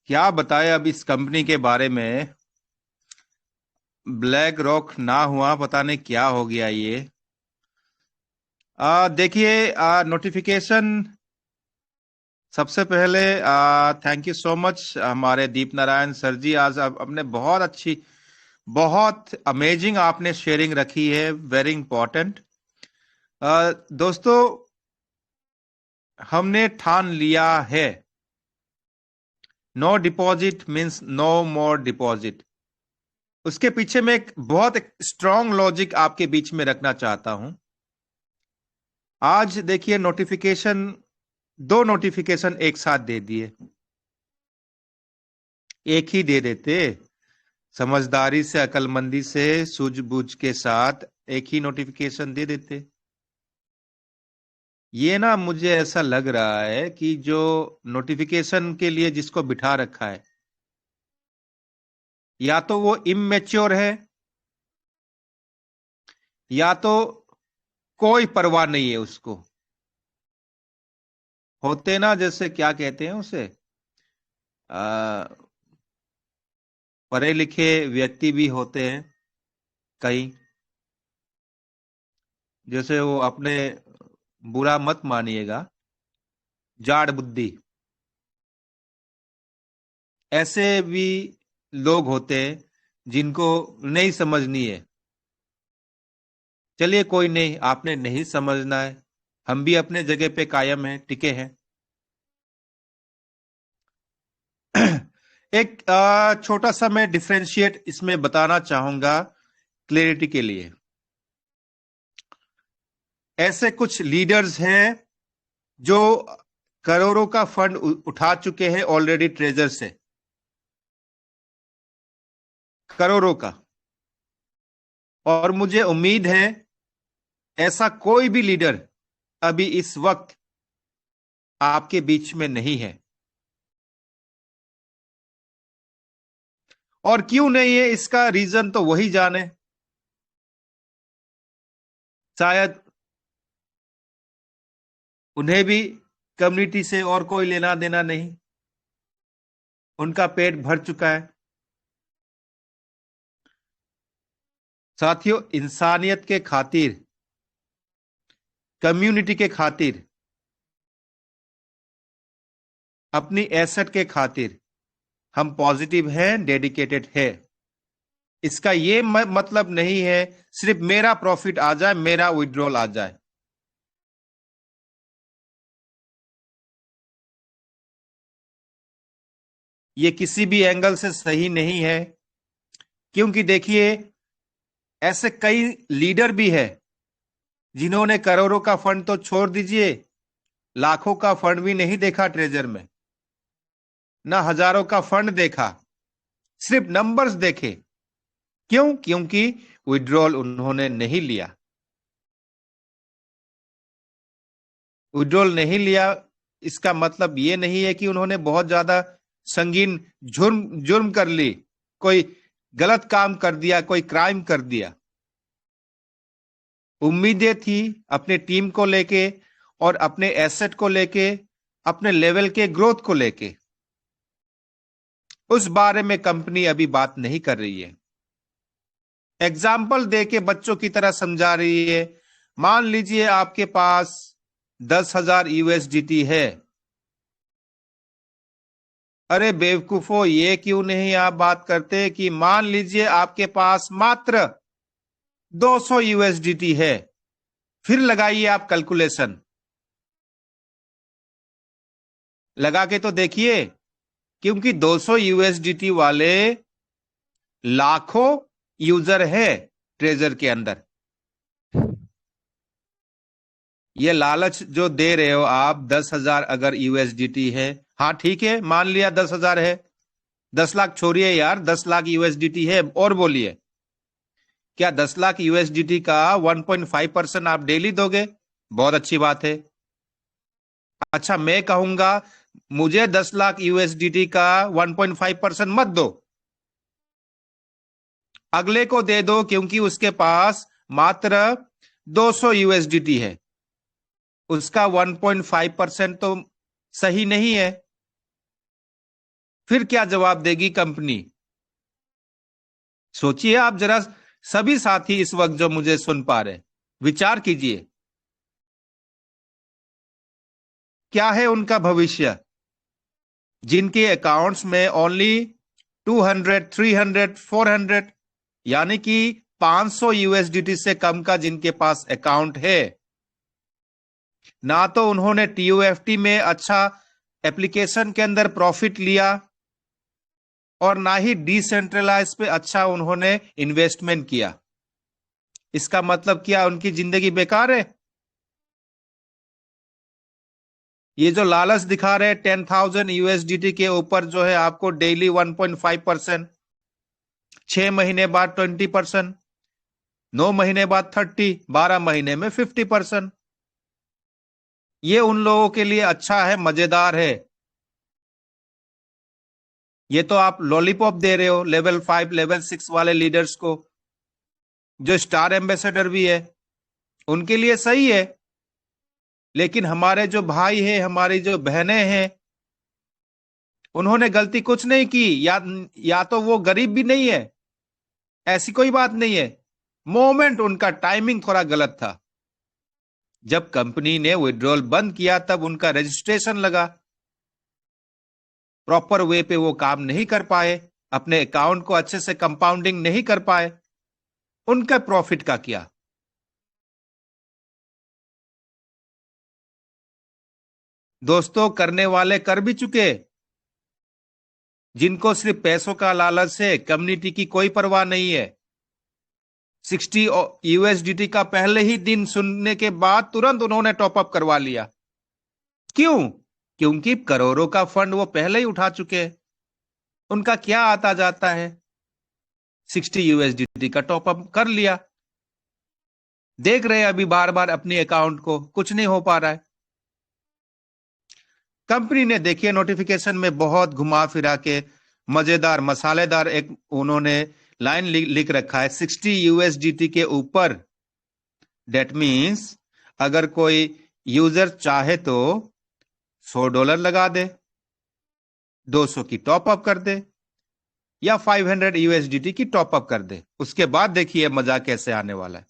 क्या बताए अब इस कंपनी के बारे में। ब्लैक रॉक ना हुआ, पता नहीं क्या हो गया ये। देखिए, नोटिफिकेशन सबसे पहले थैंक यू सो मच हमारे दीप नारायण सर जी। आज आपने बहुत अच्छी, बहुत अमेजिंग आपने शेयरिंग रखी है, वेरी इंपॉर्टेंट। दोस्तों, हमने ठान लिया है, नो डिपॉजिट मीन्स नो मोर डिपॉजिट। उसके पीछे मैं एक बहुत स्ट्रांग लॉजिक आपके बीच में रखना चाहता हूं। आज देखिए नोटिफिकेशन, दो नोटिफिकेशन एक साथ दे दिए। एक ही दे देते, समझदारी से, अकलमंदी से, सूझबूझ के साथ एक ही नोटिफिकेशन दे देते। ये ना, मुझे ऐसा लग रहा है कि जो नोटिफिकेशन के लिए जिसको बिठा रखा है, या तो वो इमैच्योर है, या तो कोई परवाह नहीं है उसको। होते ना, जैसे क्या कहते हैं उसे, आ, पढ़े लिखे व्यक्ति भी होते हैं कई, जैसे वो अपने, बुरा मत मानिएगा, जाड़ बुद्धि, ऐसे भी लोग होते हैं जिनको नहीं समझनी है। चलिए कोई नहीं, आपने नहीं समझना है, हम भी अपने जगह पे कायम हैं, टिके हैं। एक छोटा सा मैं डिफरेंशिएट इसमें बताना चाहूंगा क्लियरिटी के लिए। ऐसे कुछ लीडर्स हैं जो करोड़ों का फंड उठा चुके हैं ऑलरेडी ट्रेजर से, करोड़ों का। और मुझे उम्मीद है ऐसा कोई भी लीडर अभी इस वक्त आपके बीच में नहीं है। और क्यों नहीं है, इसका रीजन तो वही जाने। शायद उन्हें भी कम्युनिटी से और कोई लेना देना नहीं, उनका पेट भर चुका है। साथियों, इंसानियत के खातिर, कम्युनिटी के खातिर, अपनी एसेट के खातिर हम पॉजिटिव हैं, डेडिकेटेड है। इसका ये मतलब नहीं है सिर्फ मेरा प्रॉफिट आ जाए, मेरा विड्रॉल आ जाए। ये किसी भी एंगल से सही नहीं है, क्योंकि देखिए ऐसे कई लीडर भी है जिन्होंने करोड़ों का फंड तो छोड़ दीजिए, लाखों का फंड भी नहीं देखा ट्रेजर में, ना हजारों का फंड देखा, सिर्फ नंबर्स देखे। क्यों? क्योंकि विड्रॉल उन्होंने नहीं लिया। विड्रॉल नहीं लिया इसका मतलब ये नहीं है कि उन्होंने बहुत ज्यादा संगीन जुर्म जुर्म कर ली, कोई गलत काम कर दिया, कोई क्राइम कर दिया। उम्मीदें थी अपने टीम को लेके, और अपने एसेट को लेके, अपने लेवल के ग्रोथ को लेके। उस बारे में कंपनी अभी बात नहीं कर रही है, एग्जाम्पल दे के बच्चों की तरह समझा रही है। मान लीजिए आपके पास 10,000 यूएसडीटी है। अरे बेवकूफो, ये क्यों नहीं आप बात करते कि मान लीजिए आपके पास मात्र 200 यूएसडीटी है। फिर लगाइए आप कैलकुलेशन, लगा के तो देखिए, क्योंकि 200 यूएसडीटी वाले लाखों यूजर है ट्रेजर के अंदर। ये लालच जो दे रहे हो आप, 10,000 अगर यूएसडीटी है, हाँ ठीक है, मान लिया 10,000 है, 10 लाख छोड़िए यार, 10 लाख यूएसडीटी है। और बोलिए, क्या 10 लाख यूएसडीटी का 1.5% आप डेली दोगे? बहुत अच्छी बात है। अच्छा, मैं कहूंगा मुझे 10 लाख यूएसडीटी का 1.5% मत दो, अगले को दे दो, क्योंकि उसके पास मात्र 200 यूएसडीटी है। उसका 1.5% तो सही नहीं है। फिर क्या जवाब देगी कंपनी? सोचिए आप जरा, सभी साथी इस वक्त जो मुझे सुन पा रहे, विचार कीजिए, क्या है उनका भविष्य? जिनके अकाउंट्स में ओनली 200, 300, 400 यानी कि 500 यूएसडीटी से कम का जिनके पास अकाउंट है, ना तो उन्होंने टीयूएफटी में अच्छा एप्लीकेशन के अंदर प्रॉफिट लिया और ना ही डिसेंट्रलाइज पे अच्छा उन्होंने इन्वेस्टमेंट किया। इसका मतलब क्या उनकी जिंदगी बेकार है? ये जो लालच दिखा रहे 10,000 यूएसडीटी के ऊपर जो है आपको डेली 1.5%, 6 महीने बाद 20%, 9 महीने बाद 30, 12 महीने में 50%, ये उन लोगों के लिए अच्छा है, मजेदार है। ये तो आप लॉलीपॉप दे रहे हो लेवल 5, लेवल 6 वाले लीडर्स को, जो स्टार एम्बेसडर भी है, उनके लिए सही है। लेकिन हमारे जो भाई हैं, हमारी जो बहनें हैं, उन्होंने गलती कुछ नहीं की। या तो वो गरीब भी नहीं है, ऐसी कोई बात नहीं है। मोमेंट उनका टाइमिंग थोड़ा गलत था। जब कंपनी ने विड्रॉल बंद किया तब उनका रजिस्ट्रेशन लगा, प्रॉपर वे पे वो काम नहीं कर पाए, अपने अकाउंट को अच्छे से कंपाउंडिंग नहीं कर पाए, उनका प्रॉफिट का क्या? दोस्तों, करने वाले कर भी चुके। जिनको सिर्फ पैसों का लालच है, कम्युनिटी की कोई परवाह नहीं है, 60 यूएसडीटी का पहले ही दिन सुनने के बाद तुरंत उन्होंने टॉपअप करवा लिया। क्यों? क्योंकि करोड़ों का फंड वो पहले ही उठा चुके हैं। उनका क्या आता जाता है, 60 यूएसडीटी का टॉपअप कर लिया, देख रहे हैं अभी बार बार अपने अकाउंट को, कुछ नहीं हो पा रहा है। कंपनी ने देखिए नोटिफिकेशन में बहुत घुमा फिरा के मजेदार मसालेदार एक उन्होंने लाइन लिख रखा है, 60 यूएसडीटी के ऊपर। डेट मीन्स अगर कोई यूजर चाहे तो $100 लगा दे, 200 की टॉप अप कर दे, या 500 यूएसडीटी की टॉप अप कर दे। उसके बाद देखिए मजा कैसे आने वाला है।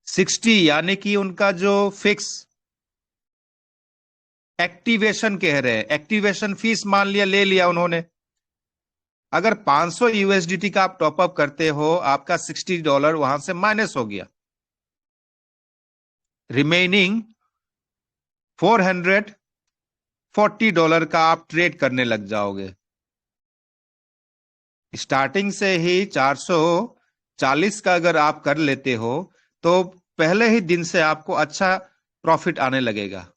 60 यानी कि उनका जो फिक्स एक्टिवेशन कह रहे हैं, एक्टिवेशन फीस मान लिया, ले लिया उन्होंने। अगर 500 यूएसडीटी का आप टॉपअप करते हो, आपका $60 वहां से माइनस हो गया, रिमेनिंग $440 का आप ट्रेड करने लग जाओगे। स्टार्टिंग से ही 440 का अगर आप कर लेते हो तो पहले ही दिन से आपको अच्छा प्रॉफिट आने लगेगा।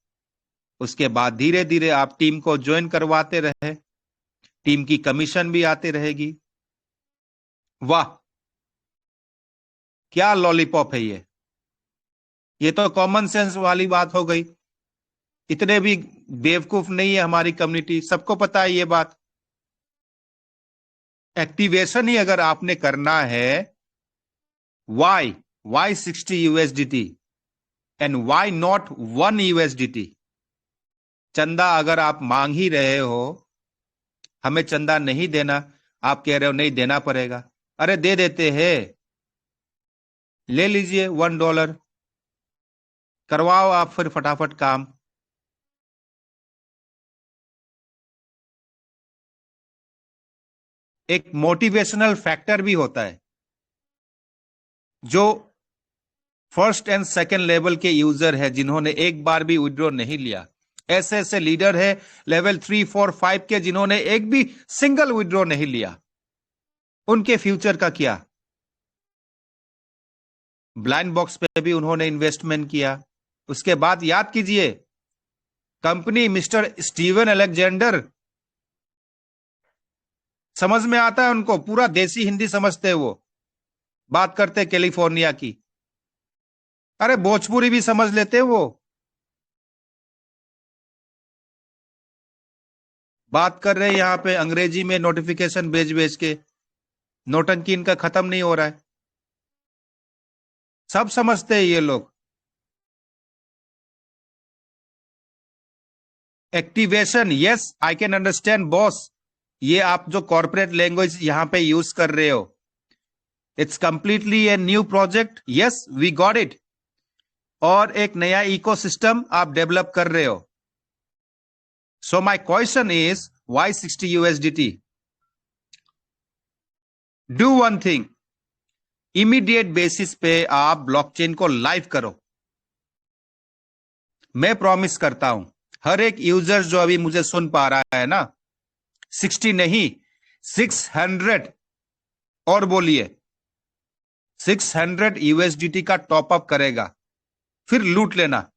उसके बाद धीरे धीरे आप टीम को ज्वाइन करवाते रहे, टीम की कमीशन भी आती रहेगी। वाह, क्या लॉलीपॉप है ये! ये तो कॉमन सेंस वाली बात हो गई। इतने भी बेवकूफ नहीं है हमारी कम्युनिटी, सबको पता है ये बात। एक्टिवेशन ही अगर आपने करना है, why 60 USDT and why not 1 USDT? चंदा अगर आप मांग ही रहे हो, हमें चंदा नहीं देना, आप कह रहे हो नहीं देना पड़ेगा, अरे दे देते हैं, ले लीजिए $1, करवाओ आप फिर फटाफट काम। एक मोटिवेशनल फैक्टर भी होता है। जो फर्स्ट एंड सेकंड लेवल के यूजर है, जिन्होंने एक बार भी विड्रॉ नहीं लिया, ऐसे ऐसे लीडर है लेवल 3, 4, 5 के, जिन्होंने एक भी सिंगल विड्रॉ नहीं लिया, उनके फ्यूचर का क्या? ब्लाइंड बॉक्स पे भी उन्होंने इन्वेस्टमेंट किया। उसके बाद याद कीजिए, कंपनी मिस्टर स्टीवन अलेक्जेंडर, समझ में आता है उनको, पूरा देसी हिंदी समझते हैं वो, बात करते कैलिफोर्निया की, अरे भोजपुरी भी समझ लेते वो, बात कर रहे हैं यहां पे अंग्रेजी में नोटिफिकेशन भेज भेज के। नौटंकी इनका खत्म नहीं हो रहा है, सब समझते हैं ये लोग। Activation, yes I can understand boss. ये आप जो कॉर्पोरेट लैंग्वेज यहां पे यूज कर रहे हो, it's completely a new project, yes we got it. और एक नया इकोसिस्टम आप डेवलप कर रहे हो। So my question is why 60 USDT? Do one thing, immediate basis पे आप ब्लॉकचेन को लाइव करो। मैं प्रॉमिस करता हूं, हर एक यूजर जो अभी मुझे सुन पा रहा है ना, 60 नहीं 600, और बोलिए 600 यूएसडीटी का टॉपअप करेगा, फिर लूट लेना।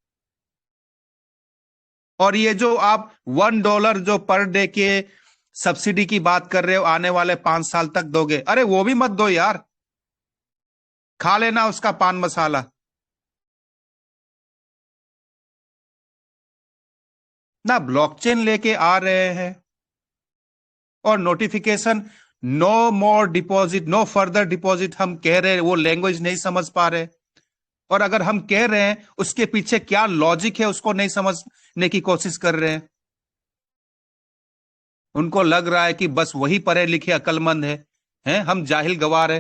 और ये जो आप $1 जो पर डे के सब्सिडी की बात कर रहे हो, आने वाले 5 साल तक दोगे, अरे वो भी मत दो यार, खा लेना उसका पान मसाला। ना ब्लॉकचेन लेके आ रहे हैं और नोटिफिकेशन नो मोर डिपॉजिट, नो फर्दर डिपॉजिट हम कह रहे हैं, वो लैंग्वेज नहीं समझ पा रहे। और अगर हम कह रहे हैं उसके पीछे क्या लॉजिक है उसको नहीं समझने की कोशिश कर रहे हैं। उनको लग रहा है कि बस वही पढ़े लिखे अक्लमंद हैं, हम जाहिल गवार है।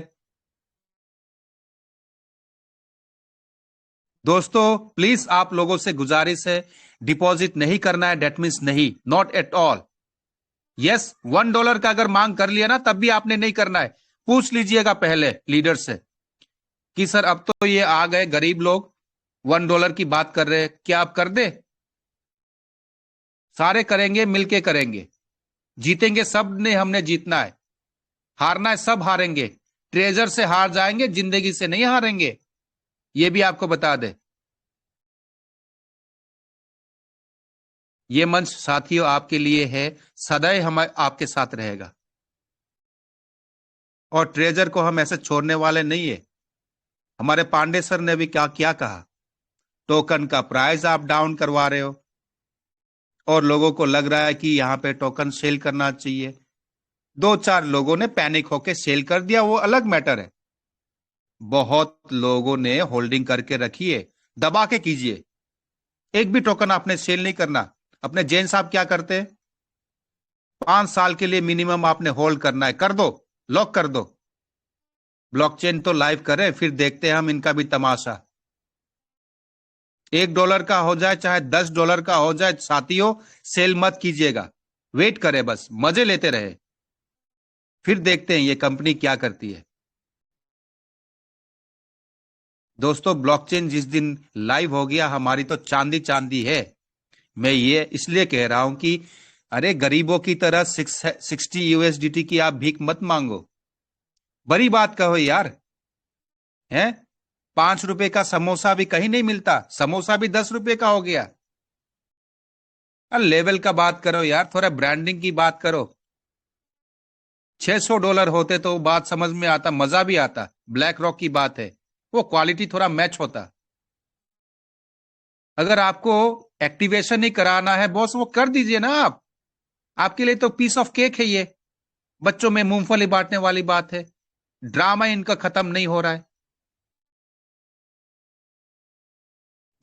दोस्तों प्लीज आप लोगों से गुजारिश है, डिपॉजिट नहीं करना है, डेट मीन्स नहीं, नॉट एट ऑल। यस, $1 का अगर मांग कर लिया ना तब भी आपने नहीं करना है। पूछ लीजिएगा पहले लीडर से कि सर अब तो ये आ गए गरीब लोग, $1 की बात कर रहे हैं, क्या आप कर दे? सारे करेंगे, मिलके करेंगे, जीतेंगे सब ने, हमने जीतना है, हारना है सब हारेंगे। ट्रेजर से हार जाएंगे, जिंदगी से नहीं हारेंगे, ये भी आपको बता दे। ये मंच साथियों आपके लिए है, सदैव हम आपके साथ रहेगा। और ट्रेजर को हम ऐसे छोड़ने वाले नहीं है। हमारे पांडे सर ने भी क्या क्या कहा, टोकन का प्राइस आप डाउन करवा रहे हो और लोगों को लग रहा है कि यहां पे टोकन सेल करना चाहिए। 2-4 लोगों ने पैनिक होके सेल कर दिया, वो अलग मैटर है। बहुत लोगों ने होल्डिंग करके रखी है, दबा के कीजिए। एक भी टोकन आपने सेल नहीं करना। अपने जैन साहब क्या करते हैं, 5 साल के लिए मिनिमम आपने होल्ड करना है, कर दो, लॉक कर दो। ब्लॉकचेन तो लाइव करें, फिर देखते हैं हम इनका भी तमाशा। $1 का हो जाए चाहे $10 का हो जाए, साथियों सेल मत कीजिएगा, वेट करें, बस मजे लेते रहे, फिर देखते हैं ये कंपनी क्या करती है। दोस्तों ब्लॉकचेन जिस दिन लाइव हो गया, हमारी तो चांदी चांदी है। मैं ये इसलिए कह रहा हूं कि अरे गरीबों की तरह 60 यूएसडीटी की आप भीख मत मांगो, बड़ी बात कहो यार, हैं? ₹5 का समोसा भी कहीं नहीं मिलता, समोसा भी $10 का हो गया। लेवल का बात करो यार, थोड़ा ब्रांडिंग की बात करो। $600 होते तो बात समझ में आता, मजा भी आता। ब्लैक रॉक की बात है, वो क्वालिटी थोड़ा मैच होता। अगर आपको एक्टिवेशन ही कराना है बॉस, वो कर दीजिए ना आप, आपके लिए तो पीस ऑफ केक है ये। बच्चों में मूंगफली बांटने वाली बात है, ड्रामा इनका खत्म नहीं हो रहा है।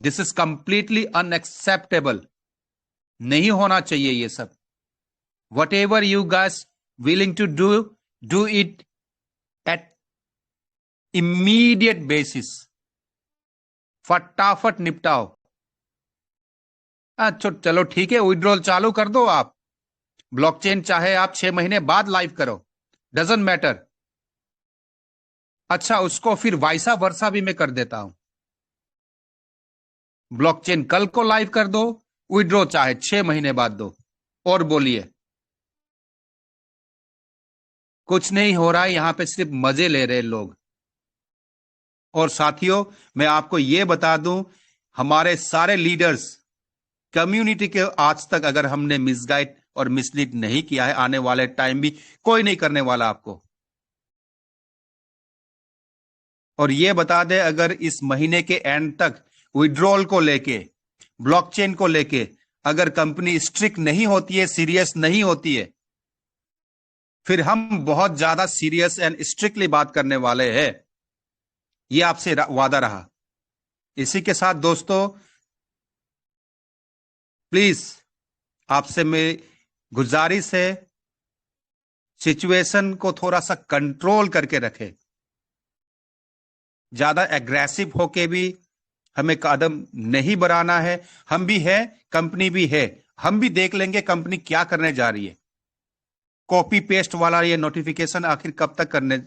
दिस इज कंप्लीटली अनएक्सेप्टेबल, नहीं होना चाहिए ये सब। Whatever you guys willing to do, do it at immediate basis, फटाफट निपटाओ। अच्छा चलो ठीक है, विड्रॉल चालू कर दो आप। ब्लॉकचेन चाहे आप 6 महीने बाद लाइव करो, डजंट मैटर। अच्छा उसको फिर वाइसा वर्सा भी मैं कर देता हूं। ब्लॉकचेन कल को लाइव कर दो, विड्रॉ चाहे 6 महीने बाद दो, और बोलिए। कुछ नहीं हो रहा है यहां पे, सिर्फ मजे ले रहे लोग। और साथियों मैं आपको यह बता दूं, हमारे सारे लीडर्स कम्युनिटी के आज तक अगर हमने मिसगाइड और मिसलीड नहीं किया है, आने वाले टाइम भी कोई नहीं करने वाला आपको। और यह बता दे, अगर इस महीने के एंड तक विड्रॉल को लेके, ब्लॉकचेन को लेके अगर कंपनी स्ट्रिक्ट नहीं होती है, सीरियस नहीं होती है, फिर हम बहुत ज्यादा सीरियस एंड स्ट्रिक्टली बात करने वाले हैं। यह आपसे वादा रहा। इसी के साथ दोस्तों प्लीज आपसे मेरी गुजारिश है, सिचुएशन को थोड़ा सा कंट्रोल करके रखें। ज्यादा एग्रेसिव होके भी हमें कदम नहीं बढ़ाना है। हम भी है, कंपनी भी है, हम भी देख लेंगे कंपनी क्या करने जा रही है। कॉपी पेस्ट वाला ये नोटिफिकेशन आखिर कब तक करने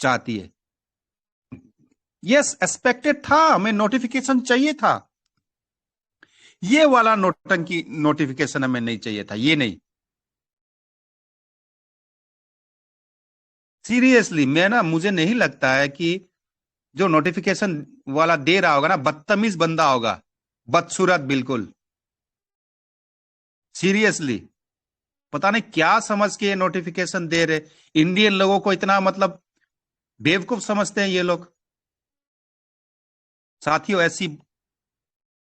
चाहती है? यस, एक्सपेक्टेड था, हमें नोटिफिकेशन चाहिए था। ये वाला नोटंकी नोटिफिकेशन हमें नहीं चाहिए था, ये नहीं। सीरियसली मुझे नहीं लगता है कि जो नोटिफिकेशन वाला दे रहा होगा ना, बदतमीज बंदा होगा, बदसूरत बिल्कुल। सीरियसली, पता नहीं क्या समझ के ये नोटिफिकेशन दे रहे। इंडियन लोगों को इतना बेवकूफ समझते हैं ये लोग। साथियों, ऐसी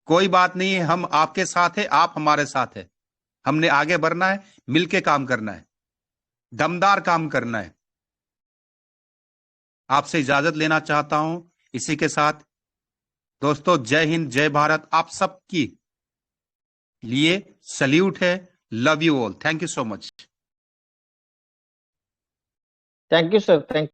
कोई बात नहीं है, हम आपके साथ है, आप हमारे साथ है। हमने आगे बढ़ना है, मिलके काम करना है, दमदार काम करना है। आपसे इजाजत लेना चाहता हूं इसी के साथ। दोस्तों, जय हिंद, जय भारत। आप सबकी लिए सल्यूट है। Love you all, thank you so much. Thank you sir, thank